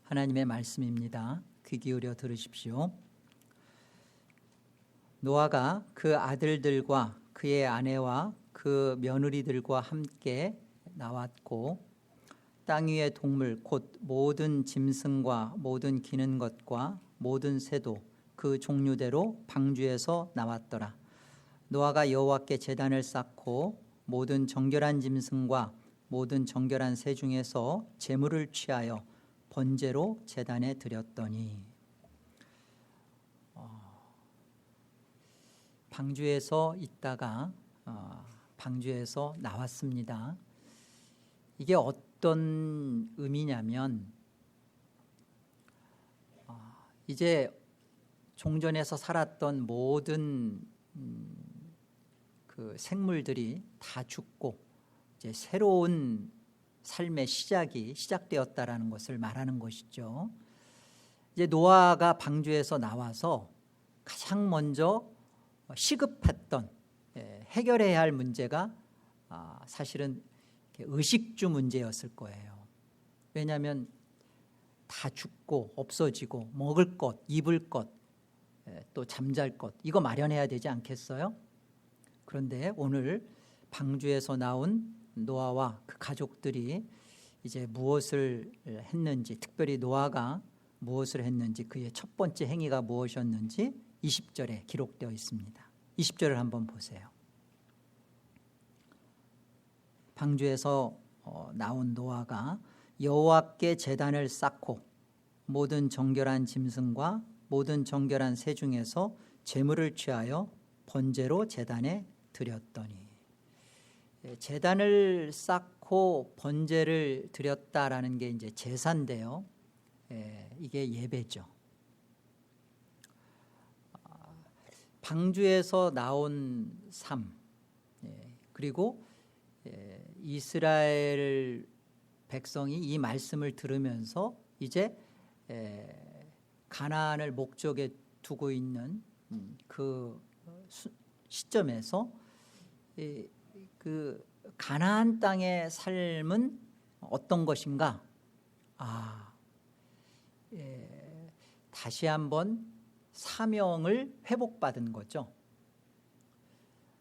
하나님의 말씀입니다. 귀 기울여 들으십시오. 노아가 그 아들들과 그의 아내와 그 며느리들과 함께 나왔고 땅 위의 동물 곧 모든 짐승과 모든 기는 것과 모든 새도 그 종류대로 방주에서 나왔더라. 노아가 여호와께 제단을 쌓고 모든 정결한 짐승과 모든 정결한 새 중에서 제물을 취하여 번제로 제단에 드렸더니, 방주에서 있다가 방주에서 나왔습니다. 이게 어떤 의미냐면, 이제 종전에서 살았던 모든 그 생물들이 다 죽고 이제 새로운 삶의 시작이 시작되었다라는 것을 말하는 것이죠. 이제 노아가 방주에서 나와서 가장 먼저 시급했던 해결해야 할 문제가 사실은 의식주 문제였을 거예요. 왜냐하면 다 죽고 없어지고 먹을 것, 입을 것, 또 잠잘 것, 이거 마련해야 되지 않겠어요? 그런데 오늘 방주에서 나온 노아와 그 가족들이 이제 무엇을 했는지, 특별히 노아가 무엇을 했는지, 그의 첫 번째 행위가 무엇이었는지 20절에 기록되어 있습니다. 20절을 한번 보세요. 방주에서 나온 노아가 여호와께 제단을 쌓고 모든 정결한 짐승과 모든 정결한 새 중에서 제물을 취하여 번제로 제단에 드렸더니, 제단을 쌓고 번제를 드렸다라는 게 이제 제사인데요. 이게 예배죠. 방주에서 나온 삶, 그리고 이스라엘 백성이 이 말씀을 들으면서 이제 가나안을 목적에 두고 있는 그 시점에서 그 가나안 땅의 삶은 어떤 것인가? 다시 한번 사명을 회복받은 거죠.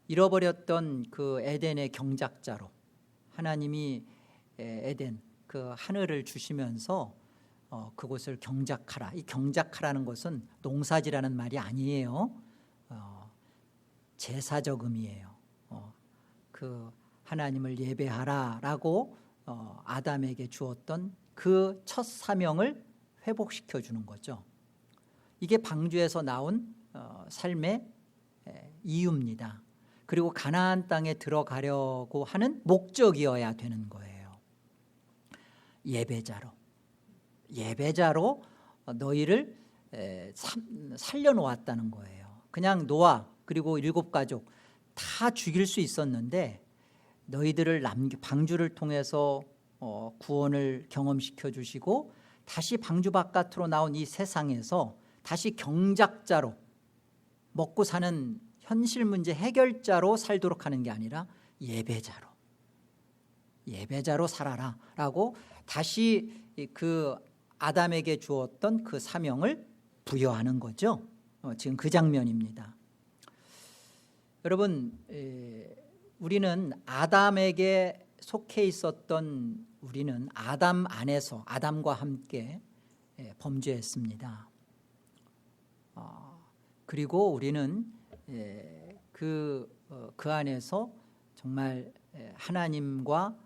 잃어버렸던 그 에덴의 경작자로 하나님이 에덴 그 하늘을 주시면서 그곳을 경작하라. 이 경작하라는 것은 농사지라는 말이 아니에요. 제사적 의미예요. 그 하나님을 예배하라라고 아담에게 주었던 그 첫 사명을 회복시켜 주는 거죠. 이게 방주에서 나온 삶의 이유입니다. 그리고 가나안 땅에 들어가려고 하는 목적이어야 되는 거예요. 예배자로 너희를 살려놓았다는 거예요. 그냥 노아 그리고 7가족 다 죽일 수 있었는데 너희들을 방주를 통해서 구원을 경험시켜 주시고 다시 방주 바깥으로 나온 이 세상에서 다시 경작자로, 먹고 사는 현실 문제 해결자로 살도록 하는 게 아니라 예배자로 살아라 라고 다시 그 아담에게 주었던 그 사명을 부여하는 거죠. 지금 그 장면입니다. 여러분, 우리는 아담에게 속해 있었던 우리는 아담 안에서 아담과 함께 범죄했습니다. 그리고 우리는 그 안에서 정말 하나님과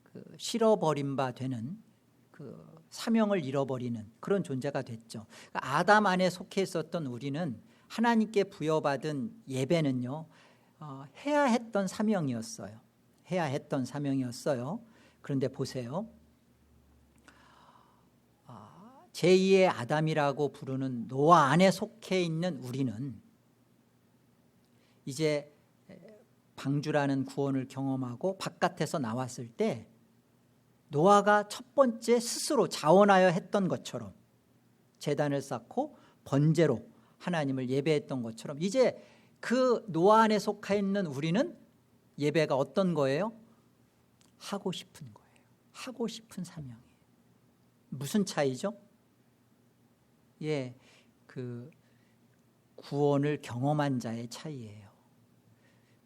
그 실어버린 바 되는 그 사명을 잃어버리는 그런 존재가 됐죠. 아담 안에 속해 있었던 우리는 하나님께 부여받은 예배는요, 해야 했던 사명이었어요. 그런데 보세요. 제2의 아담이라고 부르는 노아 안에 속해 있는 우리는 이제 방주라는 구원을 경험하고 바깥에서 나왔을 때 노아가 첫 번째 스스로 자원하여 했던 것처럼 제단을 쌓고 번제로 하나님을 예배했던 것처럼 이제 그 노아 안에 속해 있는 우리는 예배가 어떤 거예요? 하고 싶은 거예요. 하고 싶은 사명이에요. 무슨 차이죠? 예, 그 구원을 경험한 자의 차이예요.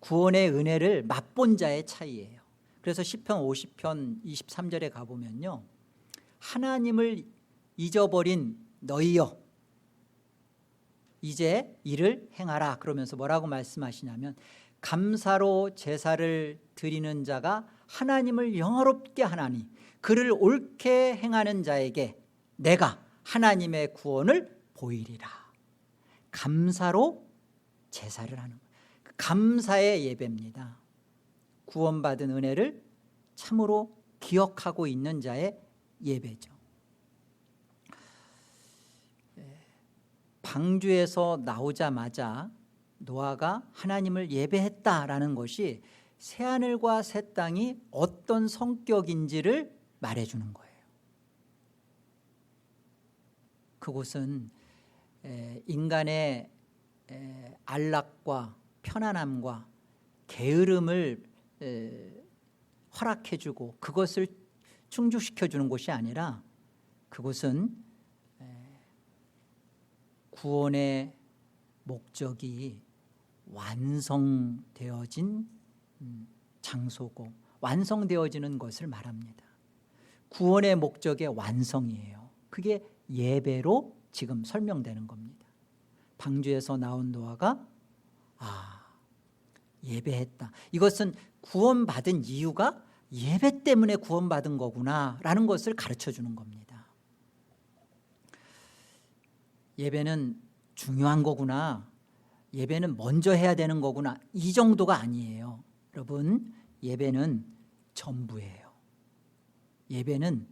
구원의 은혜를 맛본 자의 차이예요. 그래서 시편 50편 23절에 가보면요, 하나님을 잊어버린 너희여 이제 이를 행하라 그러면서 뭐라고 말씀하시냐면, 감사로 제사를 드리는 자가 하나님을 영화롭게 하나니 그를 옳게 행하는 자에게 내가 하나님의 구원을 보이리라. 감사로 제사를 하는 거예요. 감사의 예배입니다. 구원받은 은혜를 참으로 기억하고 있는 자의 예배죠. 방주에서 나오자마자 노아가 하나님을 예배했다라는 것이 새하늘과 새 땅이 어떤 성격인지를 말해주는 거예요. 그곳은 인간의 안락과 편안함과 게으름을 허락해주고 그것을 충족시켜주는 곳이 아니라, 그곳은 구원의 목적이 완성되어진 장소고 완성되어지는 것을 말합니다. 구원의 목적의 완성이에요. 그게 예배로 지금 설명되는 겁니다. 방주에서 나온 노아가 예배했다. 이것은 구원받은 이유가 예배 때문에 구원받은 거구나 라는 것을 가르쳐 주는 겁니다. 예배는 중요한 거구나, 예배는 먼저 해야 되는 거구나, 이 정도가 아니에요. 여러분, 예배는 전부예요. 예배는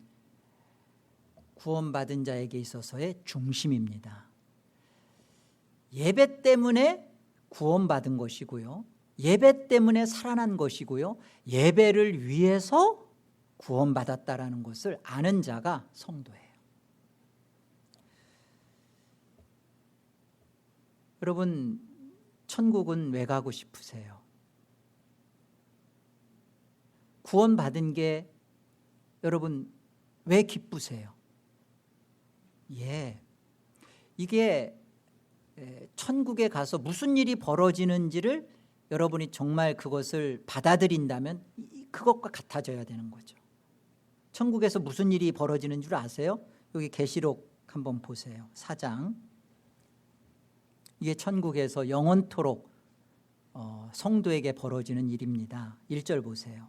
구원받은 자에게 있어서의 중심입니다. 예배 때문에 구원받은 것이고요, 예배 때문에 살아난 것이고요, 예배를 위해서 구원받았다라는 것을 아는 자가 성도예요. 여러분, 천국은 왜 가고 싶으세요? 구원받은 게 여러분 왜 기쁘세요? 이게 천국에 가서 무슨 일이 벌어지는지를 여러분이 정말 그것을 받아들인다면 그것과 같아져야 되는 거죠. 천국에서 무슨 일이 벌어지는 줄 아세요? 여기 계시록 한번 보세요. 4장. 이게 천국에서 영원토록 성도에게 벌어지는 일입니다. 1절 보세요.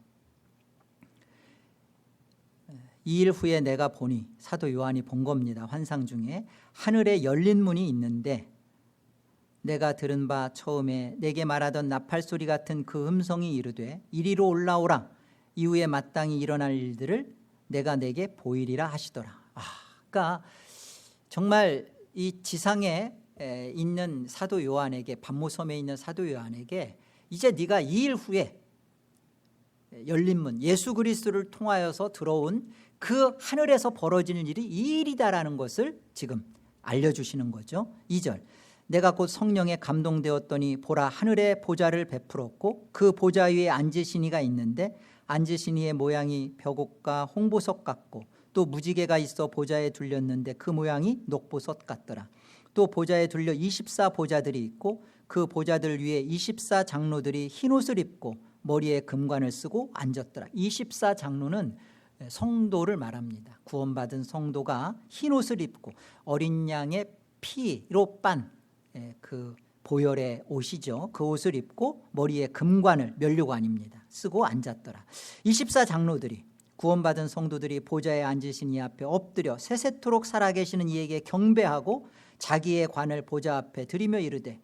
2일 후에 내가 보니, 사도 요한이 본 겁니다. 환상 중에 하늘에 열린 문이 있는데, 내가 들은 바 처음에 내게 말하던 나팔소리 같은 그 음성이 이르되 이리로 올라오라. 이후에 마땅히 일어날 일들을 내가 내게 보이리라 하시더라. 그러니까 정말 이 지상에 있는 사도 요한에게, 반모섬에 있는 사도 요한에게 이제 네가 2일 후에 열린 문, 예수 그리스도를 통하여서 들어온 그 하늘에서 벌어지는 일이 이 일이다라는 것을 지금 알려주시는 거죠. 2절. 내가 곧 성령에 감동되었더니 보라, 하늘에 보좌를 베풀었고 그 보좌 위에 앉으신 이가 있는데 앉으신 이의 모양이 벽옥과 홍보석 같고 또 무지개가 있어 보좌에 둘렸는데 그 모양이 녹보석 같더라. 또 보좌에 둘려 24보좌들이 있고 그 보좌들 위에 24장로들이 흰옷을 입고 머리에 금관을 쓰고 앉았더라. 24장로는 성도를 말합니다. 구원받은 성도가 흰옷을 입고 어린 양의 피로 빤 그 보혈의 옷이죠. 그 옷을 입고 머리에 금관을, 면류관입니다, 쓰고 앉았더라. 24장로들이, 구원받은 성도들이 보좌에 앉으신 이 앞에 엎드려 세세토록 살아계시는 이에게 경배하고 자기의 관을 보좌 앞에 드리며 이르되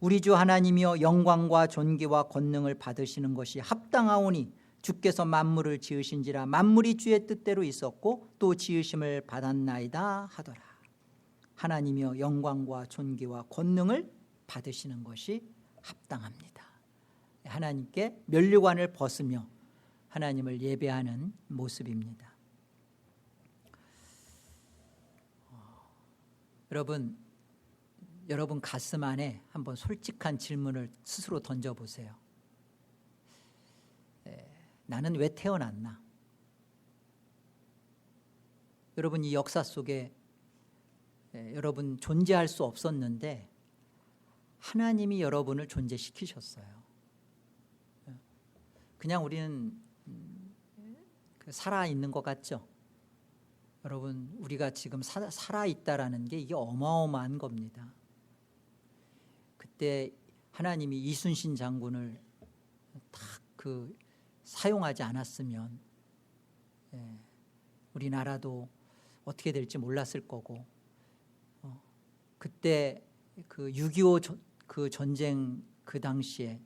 우리 주 하나님이여, 영광과 존귀와 권능을 받으시는 것이 합당하오니 주께서 만물을 지으신지라 만물이 주의 뜻대로 있었고 또 지으심을 받았나이다 하더라. 하나님이여, 영광과 존귀와 권능을 받으시는 것이 합당합니다. 하나님께 면류관을 벗으며 하나님을 예배하는 모습입니다. 여러분 가슴 안에 한번 솔직한 질문을 스스로 던져보세요. 나는 왜 태어났나? 여러분 이 역사 속에 여러분 존재할 수 없었는데 하나님이 여러분을 존재시키셨어요. 그냥 우리는 살아있는 것 같죠? 여러분 우리가 지금 살아있다라는 게 이게 어마어마한 겁니다. 그때 하나님이 이순신 장군을 딱 사용하지 않았으면 우리나라도 어떻게 될지 몰랐을 거고, 그때 6.25 그 전쟁 그 당시에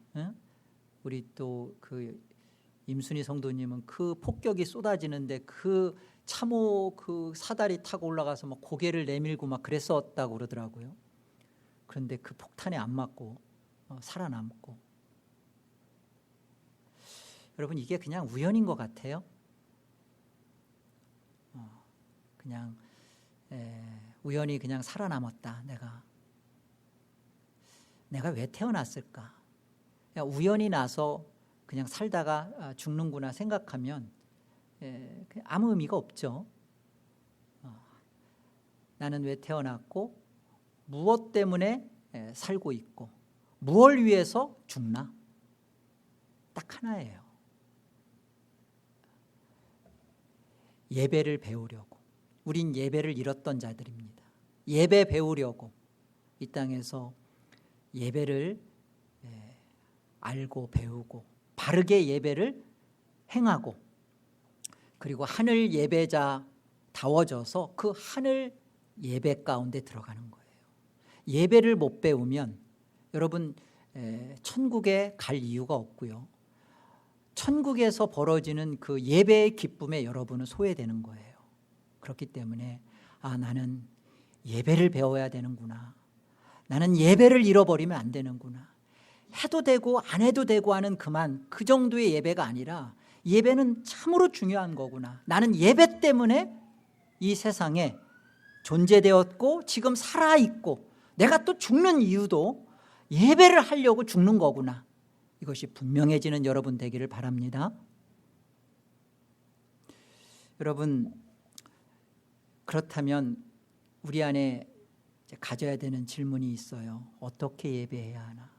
우리 또 임순희 성도님은 그 폭격이 쏟아지는데 그 참호 그 사다리 타고 올라가서 막 고개를 내밀고 막 그랬었다고 그러더라고요. 그런데 그 폭탄에 안 맞고 살아남고. 여러분 이게 그냥 우연인 것 같아요. 그냥 우연히 그냥 살아남았다. 내가 왜 태어났을까? 그냥 우연히 나서 그냥 살다가 죽는구나 생각하면 아무 의미가 없죠. 나는 왜 태어났고 무엇 때문에 살고 있고 무엇을 위해서 죽나? 딱 하나예요. 예배를 배우려고. 우린 예배를 잃었던 자들입니다. 예배 배우려고 이 땅에서 예배를 알고 배우고 바르게 예배를 행하고, 그리고 하늘 예배자다워져서 그 하늘 예배 가운데 들어가는 거예요. 예배를 못 배우면 여러분 천국에 갈 이유가 없고요. 천국에서 벌어지는 그 예배의 기쁨에 여러분은 소외되는 거예요. 그렇기 때문에 나는 예배를 배워야 되는구나. 나는 예배를 잃어버리면 안 되는구나. 해도 되고 안 해도 되고 하는 그 정도의 예배가 아니라 예배는 참으로 중요한 거구나. 나는 예배 때문에 이 세상에 존재되었고 지금 살아있고 내가 또 죽는 이유도 예배를 하려고 죽는 거구나. 이것이 분명해지는 여러분 되기를 바랍니다. 여러분, 그렇다면 우리 안에 가져야 되는 질문이 있어요. 어떻게 예배해야 하나?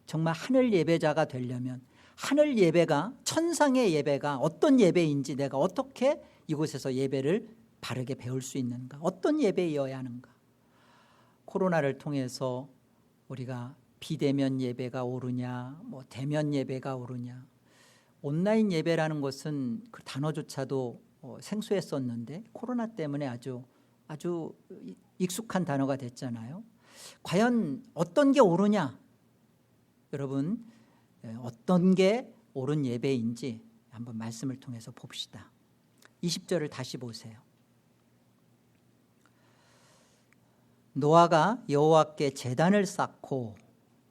정말 하늘 예배자가 되려면 하늘 예배가, 천상의 예배가 어떤 예배인지 내가 어떻게 이곳에서 예배를 바르게 배울 수 있는가? 어떤 예배이어야 하는가? 코로나를 통해서 우리가 비대면 예배가 오르냐, 대면 예배가 오르냐, 온라인 예배라는 것은 그 단어조차도 생소했었는데 코로나 때문에 아주 익숙한 단어가 됐잖아요. 과연 어떤 게 오르냐? 여러분, 어떤 게 옳은 예배인지 한번 말씀을 통해서 봅시다. 20절을 다시 보세요. 노아가 여호와께 제단을 쌓고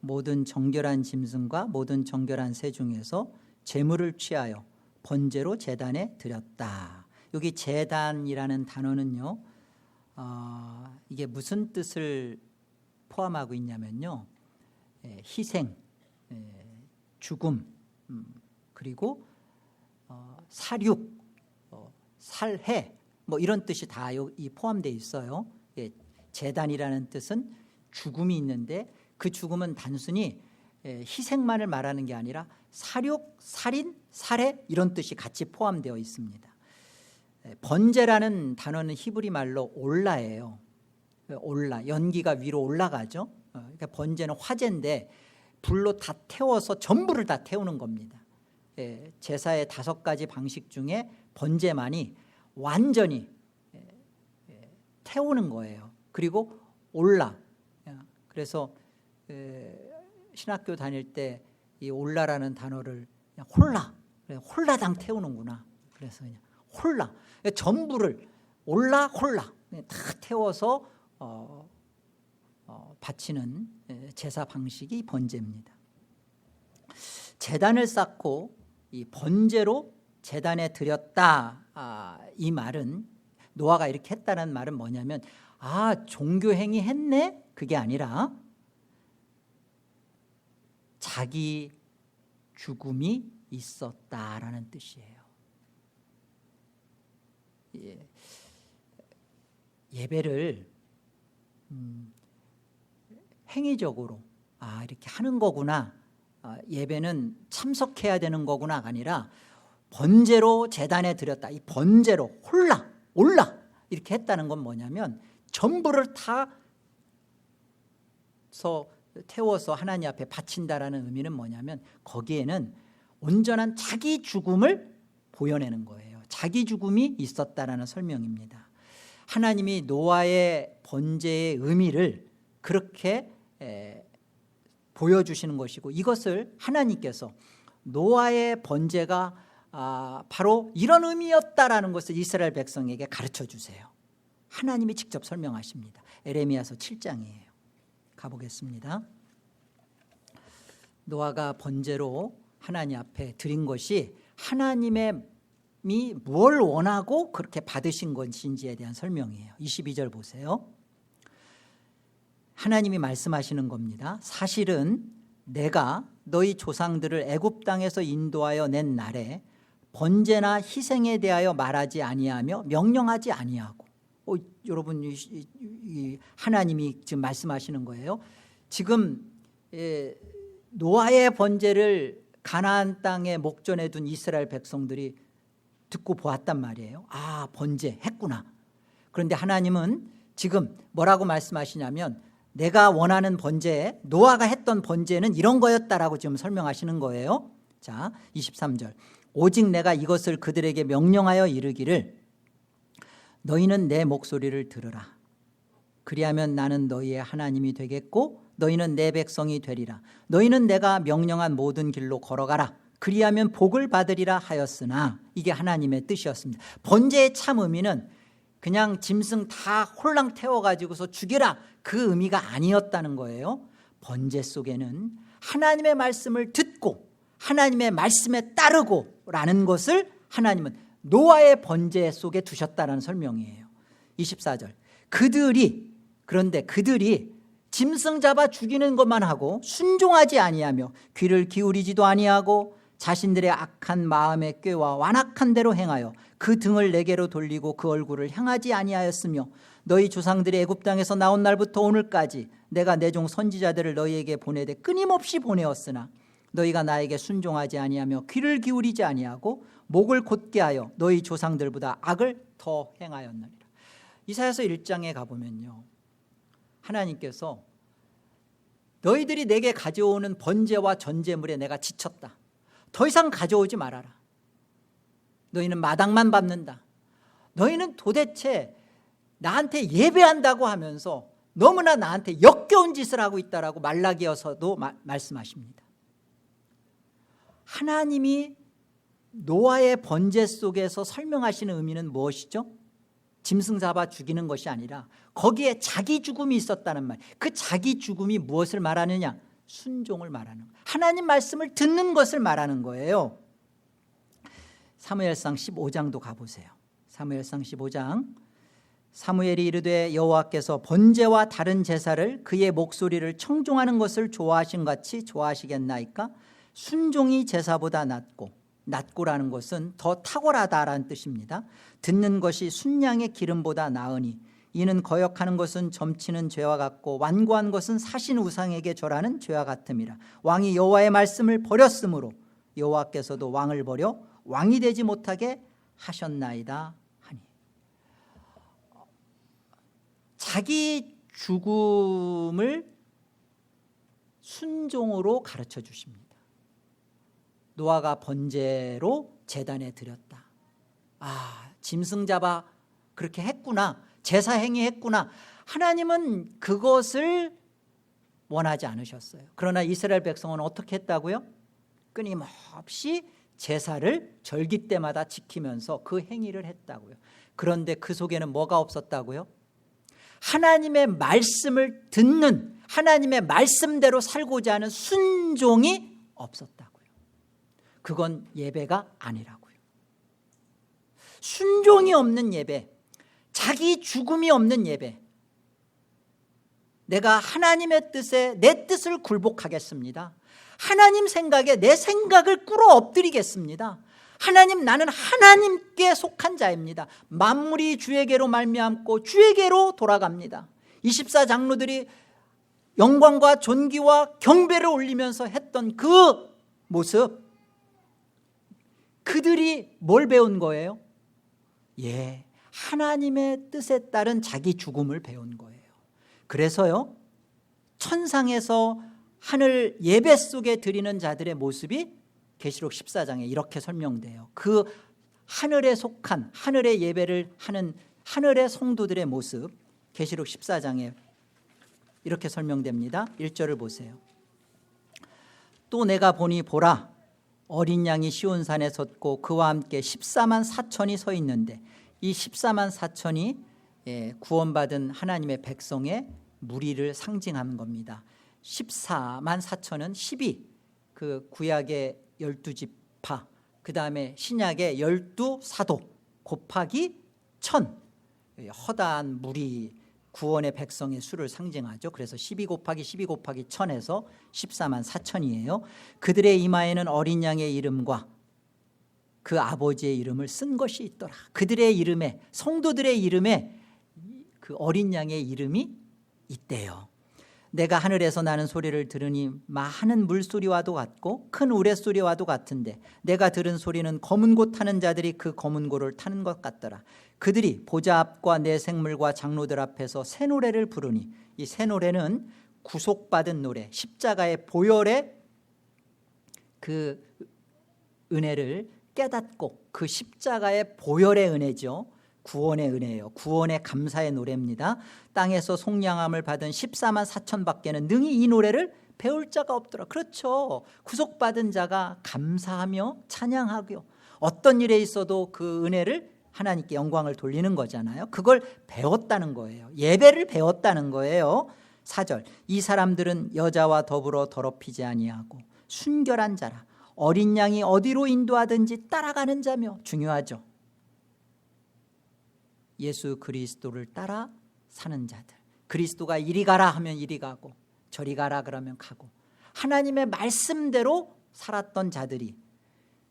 모든 정결한 짐승과 모든 정결한 새 중에서 제물을 취하여 번제로 제단에 드렸다. 여기 제단이라는 단어는요, 이게 무슨 뜻을 포함하고 있냐면요, 희생, 죽음, 그리고 살육, 살해, 이런 뜻이 다 포함되어 있어요. 제단이라는 뜻은 죽음이 있는데 그 죽음은 단순히 희생만을 말하는 게 아니라 살육, 살인, 살해 이런 뜻이 같이 포함되어 있습니다. 번제라는 단어는 히브리 말로 올라예요. 올라, 연기가 위로 올라가죠. 그러니까 번제는 화제인데 불로 다 태워서 전부를 다 태우는 겁니다. 제사의 5가지 방식 중에 번제만이 완전히 태우는 거예요. 그리고 올라. 그래서 신학교 다닐 때 이 올라라는 단어를 그냥 홀라당 태우는구나. 그래서 그냥 홀라, 전부를 올라 홀라 다 태워서 바치는 제사 방식이 번제입니다. 제단을 쌓고 이 번제로 제단에 드렸다. 이 말은, 노아가 이렇게 했다는 말은 뭐냐면 종교 행위 했네? 그게 아니라 자기 죽음이 있었다라는 뜻이에요. 예배를 행위적으로 이렇게 하는 거구나, 예배는 참석해야 되는 거구나가 아니라 번제로 제단에 드렸다. 이 번제로 올라 이렇게 했다는 건 뭐냐면 전부를 다 태워서 하나님 앞에 바친다라는 의미는 뭐냐면 거기에는 온전한 자기 죽음을 보여내는 거예요. 자기 죽음이 있었다라는 설명입니다. 하나님이 노아의 번제의 의미를 그렇게 보여주시는 것이고, 이것을 하나님께서 노아의 번제가 바로 이런 의미였다라는 것을 이스라엘 백성에게 가르쳐 주세요. 하나님이 직접 설명하십니다. 에레미야서 7장이에요. 가보겠습니다. 노아가 번제로 하나님 앞에 드린 것이 하나님이 뭘 원하고 그렇게 받으신 것인지에 대한 설명이에요. 22절 보세요. 하나님이 말씀하시는 겁니다. 사실은 내가 너희 조상들을 애굽 땅에서 인도하여 낸 날에 번제나 희생에 대하여 말하지 아니하며 명령하지 아니하고, 여러분, 하나님이 지금 말씀하시는 거예요. 지금 노아의 번제를 가나안 땅에 목전에 둔 이스라엘 백성들이 듣고 보았단 말이에요. 번제 했구나. 그런데 하나님은 지금 뭐라고 말씀하시냐면 내가 원하는 번제, 노아가 했던 번제는 이런 거였다라고 지금 설명하시는 거예요. 자, 23절. 오직 내가 이것을 그들에게 명령하여 이르기를 너희는 내 목소리를 들으라. 그리하면 나는 너희의 하나님이 되겠고 너희는 내 백성이 되리라. 너희는 내가 명령한 모든 길로 걸어가라. 그리하면 복을 받으리라 하였으나, 이게 하나님의 뜻이었습니다. 번제의 참 의미는 그냥 짐승 다 홀랑 태워가지고서 죽여라, 그 의미가 아니었다는 거예요. 번제 속에는 하나님의 말씀을 듣고 하나님의 말씀에 따르고 라는 것을 하나님은 노아의 번제 속에 두셨다는 설명이에요. 24절. 그런데 그들이 짐승 잡아 죽이는 것만 하고 순종하지 아니하며 귀를 기울이지도 아니하고 자신들의 악한 마음의 꾀와 완악한 대로 행하여 그 등을 내게로 돌리고 그 얼굴을 향하지 아니하였으며 너희 조상들이 애굽 땅에서 나온 날부터 오늘까지 내가 내 종 선지자들을 너희에게 보내되 끊임없이 보내었으나 너희가 나에게 순종하지 아니하며 귀를 기울이지 아니하고 목을 곧게 하여 너희 조상들보다 악을 더 행하였느니라. 이사야서 1장에 가보면요, 하나님께서 너희들이 내게 가져오는 번제와 전제물에 내가 지쳤다. 더 이상 가져오지 말아라. 너희는 마당만 밟는다. 너희는 도대체 나한테 예배한다고 하면서 너무나 나한테 역겨운 짓을 하고 있다라고 말라기여서도 말씀하십니다. 하나님이 노아의 번제 속에서 설명하시는 의미는 무엇이죠? 짐승 잡아 죽이는 것이 아니라 거기에 자기 죽음이 있었다는 말. 그 자기 죽음이 무엇을 말하느냐? 순종을 말하는 거예요. 하나님 말씀을 듣는 것을 말하는 거예요. 사무엘상 15장도 가보세요. 사무엘상 15장. 사무엘이 이르되 여호와께서 번제와 다른 제사를 그의 목소리를 청종하는 것을 좋아하신 같이 좋아하시겠나이까? 순종이 제사보다 낫고라는 것은 더 탁월하다라는 뜻입니다. 듣는 것이 순양의 기름보다 나으니 이는 거역하는 것은 점치는 죄와 같고 완고한 것은 사신 우상에게 절하는 죄와 같음이라. 왕이 여호와의 말씀을 버렸으므로 여호와께서도 왕을 버려 왕이 되지 못하게 하셨나이다 하니. 자기 죽음을 순종으로 가르쳐 주십니다. 노아가 번제로 제단에 드렸다. 짐승 잡아 그렇게 했구나, 제사 행위했구나. 하나님은 그것을 원하지 않으셨어요. 그러나 이스라엘 백성은 어떻게 했다고요? 끊임없이 제사를 절기 때마다 지키면서 그 행위를 했다고요. 그런데 그 속에는 뭐가 없었다고요? 하나님의 말씀을 듣는, 하나님의 말씀대로 살고자 하는 순종이 없었다고요. 그건 예배가 아니라고요. 순종이 없는 예배, 자기 죽음이 없는 예배, 내가 하나님의 뜻에 내 뜻을 굴복하겠습니다, 하나님 생각에 내 생각을 꿇어 엎드리겠습니다, 하나님, 나는 하나님께 속한 자입니다. 만물이 주에게로 말미암고 주에게로 돌아갑니다. 24장로들이 영광과 존귀와 경배를 올리면서 했던 그 모습, 그들이 뭘 배운 거예요? 하나님의 뜻에 따른 자기 죽음을 배운 거예요. 그래서요, 천상에서 하늘 예배 속에 드리는 자들의 모습이 계시록 14장에 이렇게 설명돼요. 그 하늘에 속한, 하늘의 예배를 하는 하늘의 성도들의 모습, 계시록 14장에 이렇게 설명됩니다. 1절을 보세요. 또 내가 보니 보라, 어린 양이 시온산에 섰고 그와 함께 14만 4천이 서 있는데, 이 14만 4천이 구원받은 하나님의 백성의 무리를 상징하는 겁니다. 14만 4천은 12, 그 구약의 12지파, 그 다음에 신약의 12사도 곱하기 1000, 허다한 무리, 구원의 백성의 수를 상징하죠. 그래서 12 곱하기 12 곱하기 1000에서 14만 4천이에요. 그들의 이마에는 어린 양의 이름과 그 아버지의 이름을 쓴 것이 있더라. 그들의 이름에, 성도들의 이름에 그 어린 양의 이름이 있대요. 내가 하늘에서 나는 소리를 들으니 많은 물소리와도 같고 큰 우레소리와도 같은데, 내가 들은 소리는 검은 고 타는 자들이 그 검은 고를 타는 것 같더라. 그들이 보좌 앞과 내 생물과 장로들 앞에서 새 노래를 부르니, 이 새 노래는 구속받은 노래, 십자가의 보혈의 그 은혜를 깨닫고, 그 십자가의 보혈의 은혜죠. 구원의 은혜예요. 구원의 감사의 노래입니다. 땅에서 속량함을 받은 14만 4천 밖에는 능히 이 노래를 배울 자가 없더라. 그렇죠. 구속받은 자가 감사하며 찬양하고 어떤 일에 있어도 그 은혜를 하나님께 영광을 돌리는 거잖아요. 그걸 배웠다는 거예요. 예배를 배웠다는 거예요. 4절, 이 사람들은 여자와 더불어 더럽히지 아니하고 순결한 자라. 어린 양이 어디로 인도하든지 따라가는 자며, 중요하죠. 예수 그리스도를 따라 사는 자들. 그리스도가 이리 가라 하면 이리 가고, 저리 가라 그러면 가고, 하나님의 말씀대로 살았던 자들이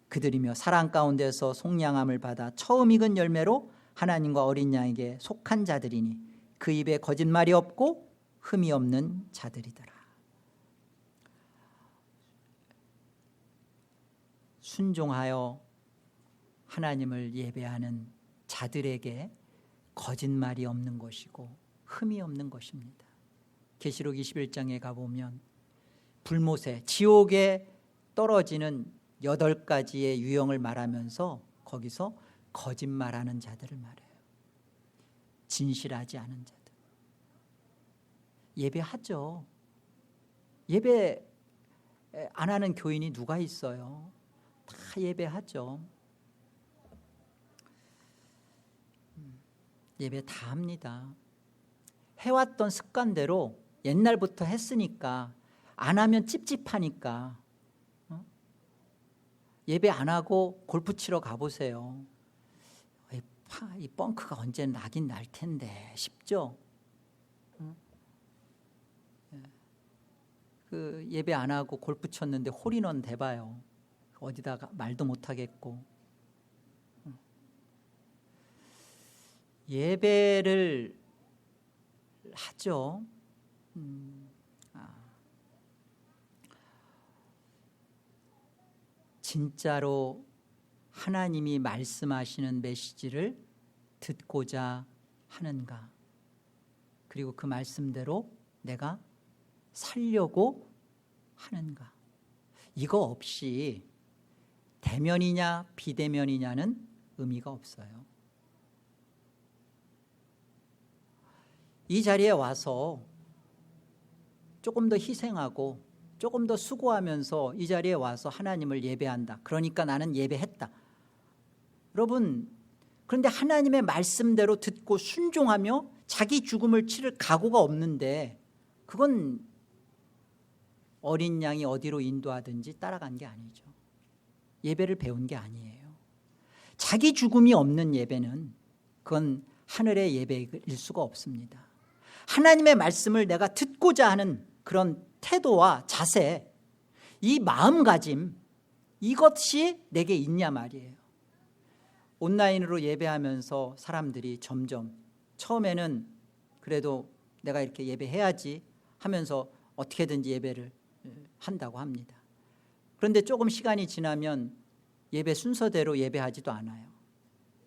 그들이며, 사랑 가운데서 속량함을 받아 처음 익은 열매로 하나님과 어린 양에게 속한 자들이니 그 입에 거짓말이 없고 흠이 없는 자들이더라. 순종하여 하나님을 예배하는 자들에게 거짓말이 없는 것이고 흠이 없는 것입니다. 계시록 21장에 가보면 불못에, 지옥에 떨어지는 8가지의 유형을 말하면서 거기서 거짓말하는 자들을 말해요. 진실하지 않은 자들. 예배하죠. 예배 안 하는 교인이 누가 있어요? 다 예배하죠. 예배 다 합니다. 해왔던 습관대로 옛날부터 했으니까, 안 하면 찝찝하니까. 예배 안 하고 골프 치러 가보세요. 이 벙크가 언제 나긴 날 텐데 싶죠? 그 예배 안 하고 골프 쳤는데 홀인원 대봐요. 어디다가 말도 못 하겠고. 예배를 하죠. 진짜로 하나님이 말씀하시는 메시지를 듣고자 하는가, 그리고 그 말씀대로 내가 살려고 하는가. 이거 없이 대면이냐 비대면이냐는 의미가 없어요. 이 자리에 와서 조금 더 희생하고 조금 더 수고하면서 이 자리에 와서 하나님을 예배한다. 그러니까 나는 예배했다. 여러분, 그런데 하나님의 말씀대로 듣고 순종하며 자기 죽음을 치를 각오가 없는데, 그건 어린 양이 어디로 인도하든지 따라간 게 아니죠. 예배를 배운 게 아니에요. 자기 죽음이 없는 예배는 그건 하늘의 예배일 수가 없습니다. 하나님의 말씀을 내가 듣고자 하는 그런 태도와 자세, 이 마음가짐, 이것이 내게 있냐 말이에요. 온라인으로 예배하면서 사람들이 점점 처음에는 그래도 내가 이렇게 예배해야지 하면서 어떻게든지 예배를 한다고 합니다. 그런데 조금 시간이 지나면 예배 순서대로 예배하지도 않아요.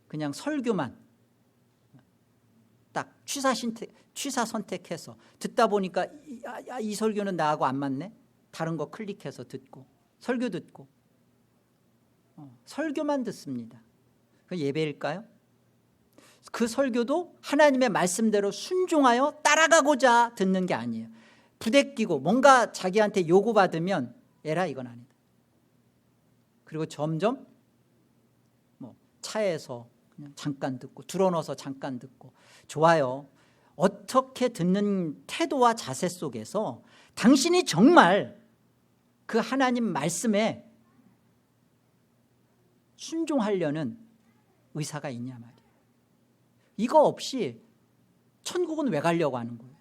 그냥 설교만 딱 취사 선택해서 듣다 보니까 이 설교는 나하고 안 맞네, 다른 거 클릭해서 듣고 설교 듣고 설교만 듣습니다. 그 예배일까요? 그 설교도 하나님의 말씀대로 순종하여 따라가고자 듣는 게 아니에요. 부대끼고 뭔가 자기한테 요구받으면 에라 이건 아니다. 그리고 점점 차에서 그냥 잠깐 듣고 드러넣어서 잠깐 듣고. 좋아요. 어떻게 듣는 태도와 자세 속에서 당신이 정말 그 하나님 말씀에 순종하려는 의사가 있냐 말이에요. 이거 없이 천국은 왜 가려고 하는 거예요?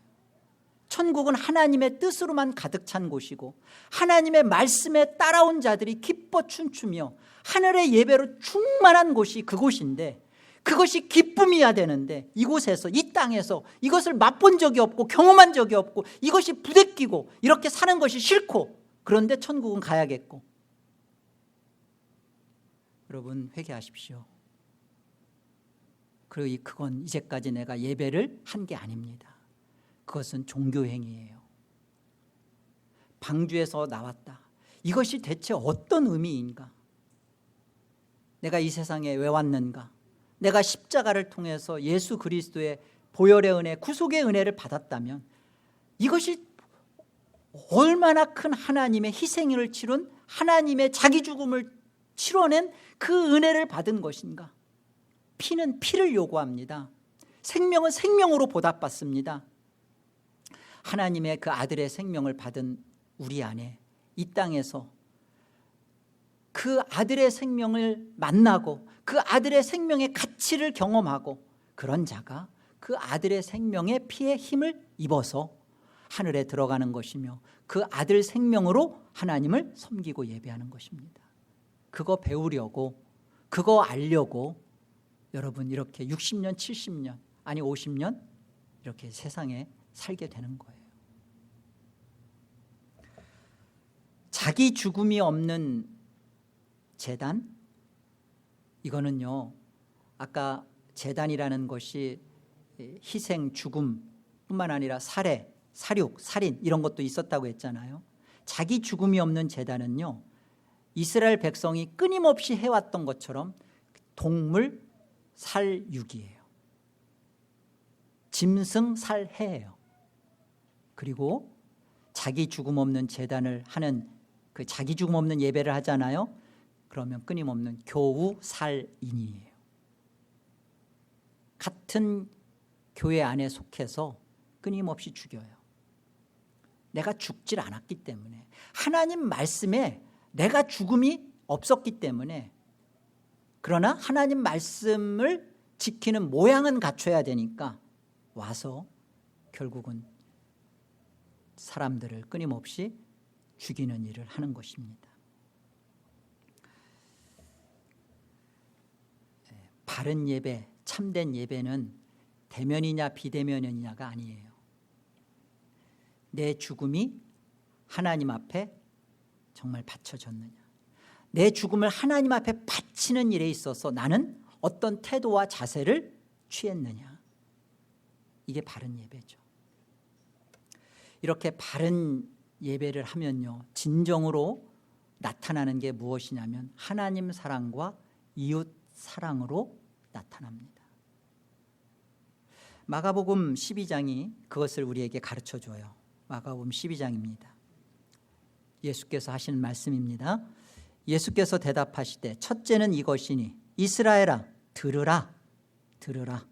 천국은 하나님의 뜻으로만 가득 찬 곳이고 하나님의 말씀에 따라온 자들이 기뻐 춤추며 하늘의 예배로 충만한 곳이 그곳인데, 그것이 기쁨이어야 되는데 이곳에서, 이 땅에서 이것을 맛본 적이 없고 경험한 적이 없고 이것이 부대끼고 이렇게 사는 것이 싫고, 그런데 천국은 가야겠고. 여러분 회개하십시오. 그리고 그건 이제까지 내가 예배를 한 게 아닙니다. 그것은 종교행위예요. 방주에서 나왔다. 이것이 대체 어떤 의미인가? 내가 이 세상에 왜 왔는가? 내가 십자가를 통해서 예수 그리스도의 보혈의 은혜, 구속의 은혜를 받았다면 이것이 얼마나 큰 하나님의 희생을 치른, 하나님의 자기 죽음을 치러낸 그 은혜를 받은 것인가? 피는 피를 요구합니다. 생명은 생명으로 보답받습니다. 하나님의 그 아들의 생명을 받은 우리 안에 이 땅에서 그 아들의 생명을 만나고 그 아들의 생명의 가치를 경험하고, 그런 자가 그 아들의 생명의 피의 힘을 입어서 하늘에 들어가는 것이며 그 아들 생명으로 하나님을 섬기고 예배하는 것입니다. 그거 배우려고, 그거 알려고 여러분 이렇게 60년, 70년, 아니 50년 이렇게 세상에 살게 되는 거예요. 자기 죽음이 없는 제단, 이거는요, 아까 제단이라는 것이 희생, 죽음뿐만 아니라 살해, 살육, 살인 이런 것도 있었다고 했잖아요. 자기 죽음이 없는 제단은요, 이스라엘 백성이 끊임없이 해왔던 것처럼 동물 살육이에요. 짐승 살해예요. 그리고 자기 죽음 없는 제단을 하는, 그 자기 죽음 없는 예배를 하잖아요. 그러면 끊임없는 교우 살인이에요. 같은 교회 안에 속해서 끊임없이 죽여요. 내가 죽질 않았기 때문에, 하나님 말씀에 내가 죽음이 없었기 때문에. 그러나 하나님 말씀을 지키는 모양은 갖춰야 되니까 와서 결국은 사람들을 끊임없이 죽이는 일을 하는 것입니다. 바른 예배, 참된 예배는 대면이냐 비대면이냐가 아니에요. 내 죽음이 하나님 앞에 정말 바쳐졌느냐, 내 죽음을 하나님 앞에 바치는 일에 있어서 나는 어떤 태도와 자세를 취했느냐, 이게 바른 예배죠. 이렇게 바른 예배를 하면요, 진정으로 나타나는 게 무엇이냐면 하나님 사랑과 이웃 사랑으로 나타납니다. 마가복음 12장이 그것을 우리에게 가르쳐줘요. 마가복음 12장입니다. 예수께서 하시는 말씀입니다. 예수께서 대답하시되 첫째는 이것이니 이스라엘아 들으라, 들으라.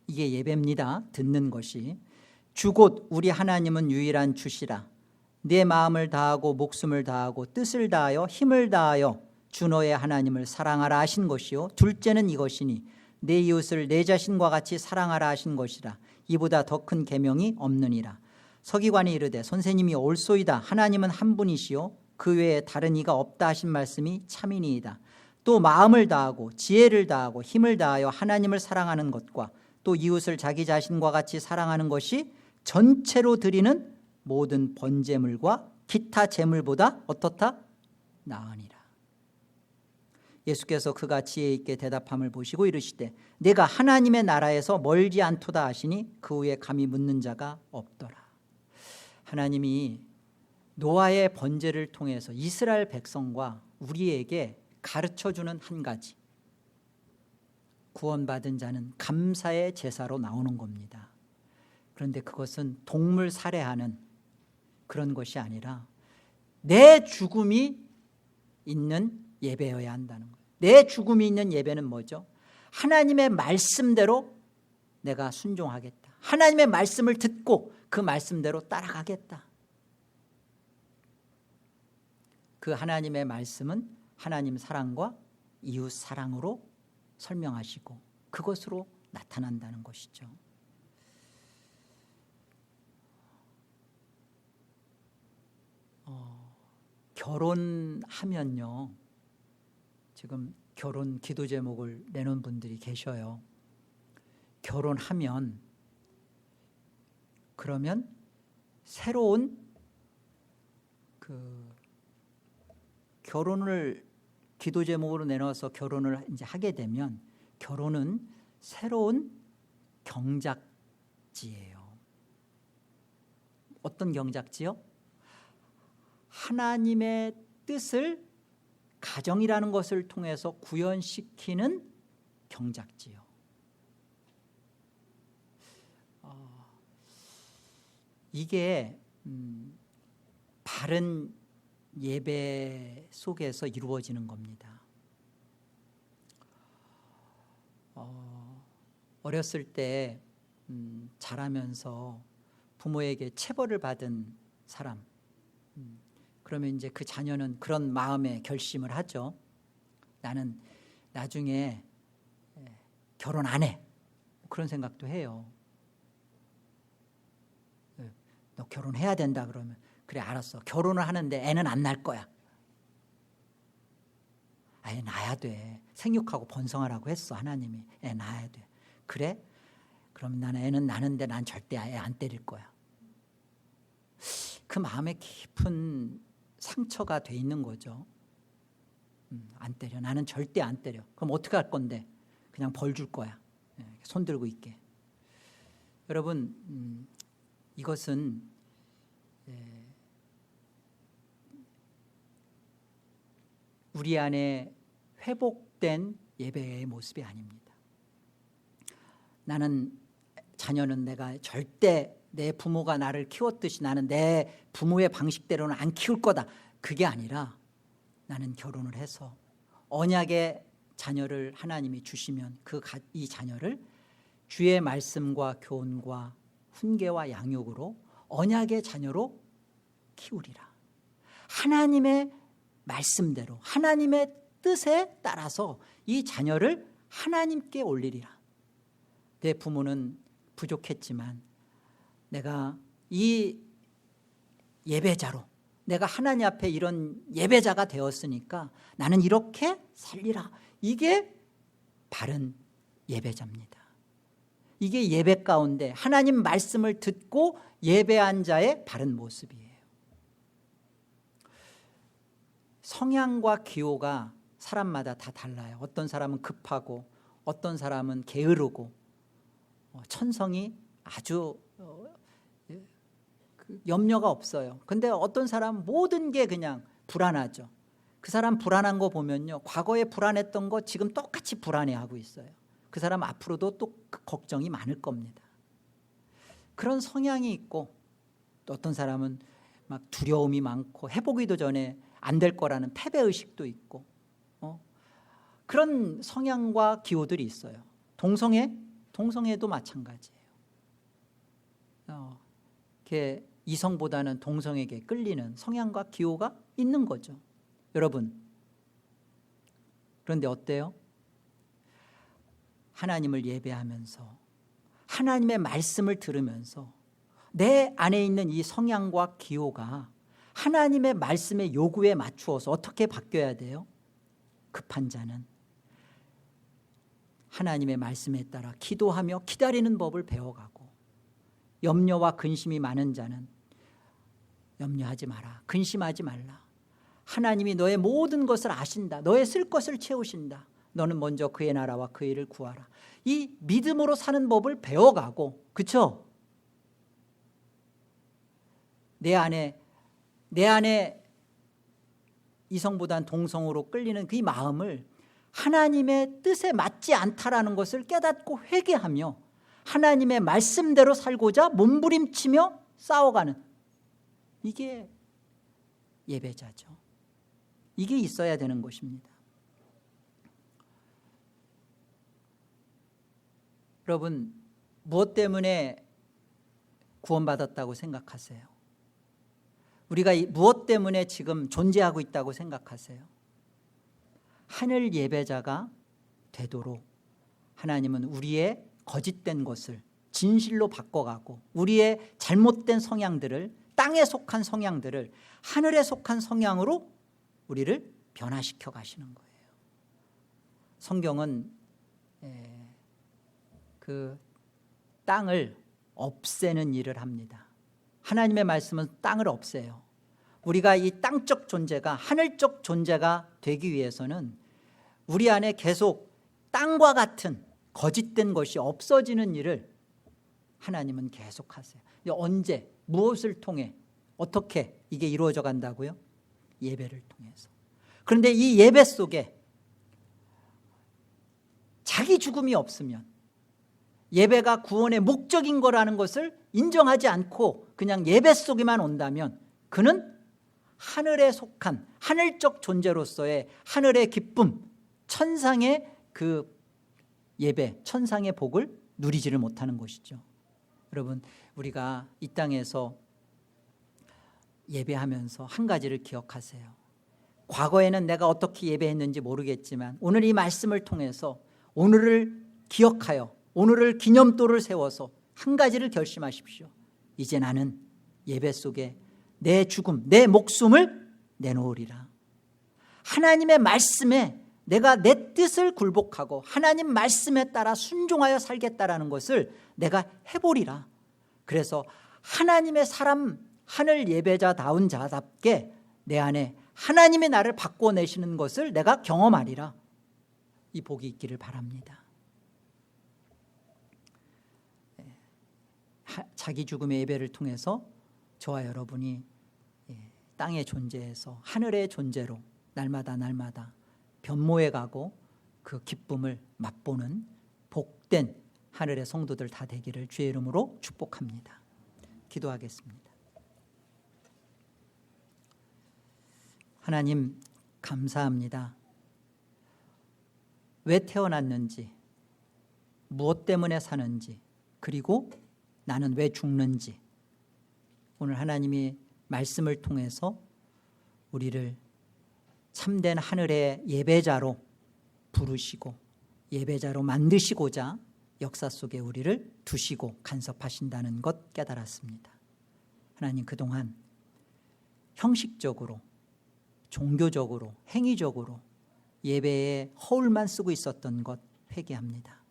이게 예배입니다. 듣는 것이. 주 곧 우리 하나님은 유일한 주시라. 내 마음을 다하고 목숨을 다하고 뜻을 다하여 힘을 다하여 주 너의 하나님을 사랑하라 하신 것이요, 둘째는 이것이니 내 이웃을 내 자신과 같이 사랑하라 하신 것이라. 이보다 더 큰 계명이 없느니라. 서기관이 이르되 선생님이 옳소이다. 하나님은 한 분이시요 그 외에 다른 이가 없다 하신 말씀이 참이니이다. 또 마음을 다하고 지혜를 다하고 힘을 다하여 하나님을 사랑하는 것과 또 이웃을 자기 자신과 같이 사랑하는 것이 전체로 드리는 모든 번제물과 기타 제물보다 어떻다? 나으니라. 예수께서 그가 지혜 있게 대답함을 보시고 이르시되 내가 하나님의 나라에서 멀지 않도다 하시니 그 후에 감히 묻는 자가 없더라. 하나님이 노아의 번제를 통해서 이스라엘 백성과 우리에게 가르쳐주는 한 가지, 구원받은 자는 감사의 제사로 나오는 겁니다. 그런데 그것은 동물 살해하는 그런 것이 아니라 내 죽음이 있는 예배여야 한다는 거예요. 내 죽음이 있는 예배는 뭐죠? 하나님의 말씀대로 내가 순종하겠다. 하나님의 말씀을 듣고 그 말씀대로 따라가겠다. 그 하나님의 말씀은 하나님 사랑과 이웃 사랑으로 설명하시고 그것으로 나타난다는 것이죠. 결혼하면요, 지금 결혼 기도 제목을 내놓은 분들이 계셔요. 결혼하면 그러면 새로운 결혼을 기도 제목으로 내놓아서 결혼을 이제 하게 되면 결혼은 새로운 경작지예요. 어떤 경작지요? 하나님의 뜻을 가정이라는 것을 통해서 구현시키는 경작지요. 이게 바른 예배 속에서 이루어지는 겁니다. 어렸을 때 자라면서 부모에게 체벌을 받은 사람, 그러면 이제 그 자녀는 그런 마음의 결심을 하죠. 나는 나중에 결혼 안 해. 그런 생각도 해요. 너 결혼해야 된다 그러면 그래 알았어. 결혼을 하는데 애는 안 날 거야. 애 낳아야 돼. 생육하고 번성하라고 했어. 하나님이 애 낳아야 돼. 그래? 그럼 나는 애는 낳는데 난 절대 애 안 때릴 거야. 그 마음에 깊은 상처가 돼 있는 거죠. 안 때려. 나는 절대 안 때려. 그럼 어떻게 할 건데? 그냥 벌 줄 거야. 손 들고 있게. 여러분, 이것은 우리 안에 회복된 예배의 모습이 아닙니다. 나는 자녀는 내가 절대 내 부모가 나를 키웠듯이 나는 내 부모의 방식대로는 안 키울 거다. 그게 아니라 나는 결혼을 해서 언약의 자녀를 하나님이 주시면 이 자녀를 주의 말씀과 교훈과 훈계와 양육으로 언약의 자녀로 키우리라. 하나님의 말씀대로 하나님의 뜻에 따라서 이 자녀를 하나님께 올리리라. 내 부모는 부족했지만 내가 이 예배자로 내가 하나님 앞에 이런 예배자가 되었으니까 나는 이렇게 살리라. 이게 바른 예배자입니다. 이게 예배 가운데 하나님 말씀을 듣고 예배한 자의 바른 모습이에요. 성향과 기호가 사람마다 다 달라요. 어떤 사람은 급하고 어떤 사람은 게으르고 천성이 아주 염려가 없어요. 근데 어떤 사람은 모든 게 그냥 불안하죠. 그 사람 불안한 거 보면요, 과거에 불안했던 거 지금 똑같이 불안해하고 있어요. 그 사람 앞으로도 또 걱정이 많을 겁니다. 그런 성향이 있고 또 어떤 사람은 막 두려움이 많고 해보기도 전에 안 될 거라는 패배의식도 있고 그런 성향과 기호들이 있어요. 동성애도 마찬가지예요. 이성보다는 동성에게 끌리는 성향과 기호가 있는 거죠. 여러분, 그런데 어때요? 하나님을 예배하면서 하나님의 말씀을 들으면서 내 안에 있는 이 성향과 기호가 하나님의 말씀의 요구에 맞추어서 어떻게 바뀌어야 돼요? 급한 자는 하나님의 말씀에 따라 기도하며 기다리는 법을 배워가고, 염려와 근심이 많은 자는 염려하지 마라, 근심하지 말라. 하나님이 너의 모든 것을 아신다. 너의 쓸 것을 채우신다. 너는 먼저 그의 나라와 그의 일을 구하라. 이 믿음으로 사는 법을 배워가고, 그렇죠? 내 안에 이성보단 동성으로 끌리는 그 마음을 하나님의 뜻에 맞지 않다라는 것을 깨닫고 회개하며 하나님의 말씀대로 살고자 몸부림치며 싸워가는, 이게 예배자죠. 이게 있어야 되는 것입니다. 여러분, 무엇 때문에 구원받았다고 생각하세요? 우리가 무엇 때문에 지금 존재하고 있다고 생각하세요? 하늘 예배자가 되도록 하나님은 우리의 거짓된 것을 진실로 바꿔가고, 우리의 잘못된 성향들을, 땅에 속한 성향들을 하늘에 속한 성향으로 우리를 변화시켜 가시는 거예요. 성경은 그 땅을 없애는 일을 합니다. 하나님의 말씀은 땅을 없애요. 우리가 이 땅적 존재가 하늘적 존재가 되기 위해서는 우리 안에 계속 땅과 같은 거짓된 것이 없어지는 일을 하나님은 계속하세요. 언제, 무엇을 통해, 어떻게 이게 이루어져 간다고요? 예배를 통해서. 그런데 이 예배 속에 자기 죽음이 없으면, 예배가 구원의 목적인 거라는 것을 인정하지 않고 그냥 예배 속에만 온다면, 그는 하늘에 속한 하늘적 존재로서의 하늘의 기쁨, 천상의 그 예배, 천상의 복을 누리지를 못하는 것이죠. 여러분, 우리가 이 땅에서 예배하면서 한 가지를 기억하세요. 과거에는 내가 어떻게 예배했는지 모르겠지만 오늘 이 말씀을 통해서 오늘을 기억하여 오늘을 기념도를 세워서 한 가지를 결심하십시오. 이제 나는 예배 속에 내 죽음, 내 목숨을 내놓으리라. 하나님의 말씀에 내가 내 뜻을 굴복하고 하나님 말씀에 따라 순종하여 살겠다라는 것을 내가 해보리라. 그래서 하나님의 사람, 하늘 예배자다운 자답게 내 안에 하나님의 나를 바꿔내시는 것을 내가 경험하리라. 이 복이 있기를 바랍니다. 자기 죽음의 예배를 통해서 저와 여러분이 땅의 존재에서 하늘의 존재로 날마다 변모해가고 그 기쁨을 맛보는 복된 하늘의 성도들 다 되기를 주의 이름으로 축복합니다. 기도하겠습니다. 하나님, 감사합니다. 왜 태어났는지, 무엇 때문에 사는지, 그리고 나는 왜 죽는지, 오늘 하나님이 말씀을 통해서 우리를 참된 하늘의 예배자로 부르시고 예배자로 만드시고자 역사 속에 우리를 두시고 간섭하신다는 것 깨달았습니다. 하나님, 그동안 형식적으로, 종교적으로, 행위적으로 예배에 허울만 쓰고 있었던 것 회개합니다.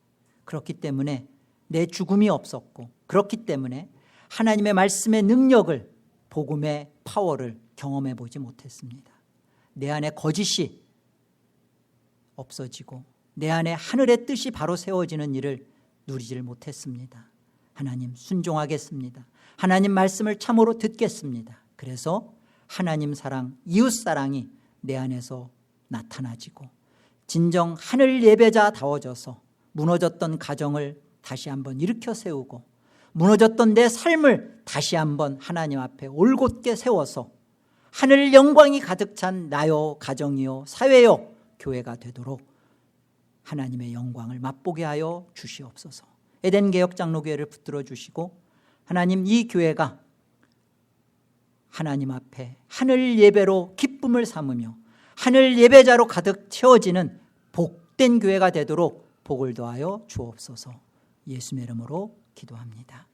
그렇기 때문에 내 죽음이 없었고, 그렇기 때문에 하나님의 말씀의 능력을, 복음의 파워를 경험해 보지 못했습니다. 내 안에 거짓이 없어지고 내 안에 하늘의 뜻이 바로 세워지는 일을 누리지를 못했습니다. 하나님, 순종하겠습니다. 하나님 말씀을 참으로 듣겠습니다. 그래서 하나님 사랑, 이웃 사랑이 내 안에서 나타나지고 진정 하늘 예배자다워져서 무너졌던 가정을 다시 한번 일으켜 세우고 무너졌던 내 삶을 다시 한번 하나님 앞에 올곧게 세워서 하늘 영광이 가득 찬 나요, 가정이요, 사회요, 교회가 되도록 하나님의 영광을 맛보게 하여 주시옵소서. 에덴 개혁 장로교회를 붙들어 주시고 하나님, 이 교회가 하나님 앞에 하늘 예배로 기쁨을 삼으며 하늘 예배자로 가득 채워지는 복된 교회가 되도록 복을 더하여 주옵소서. 예수의 이름으로 기도합니다.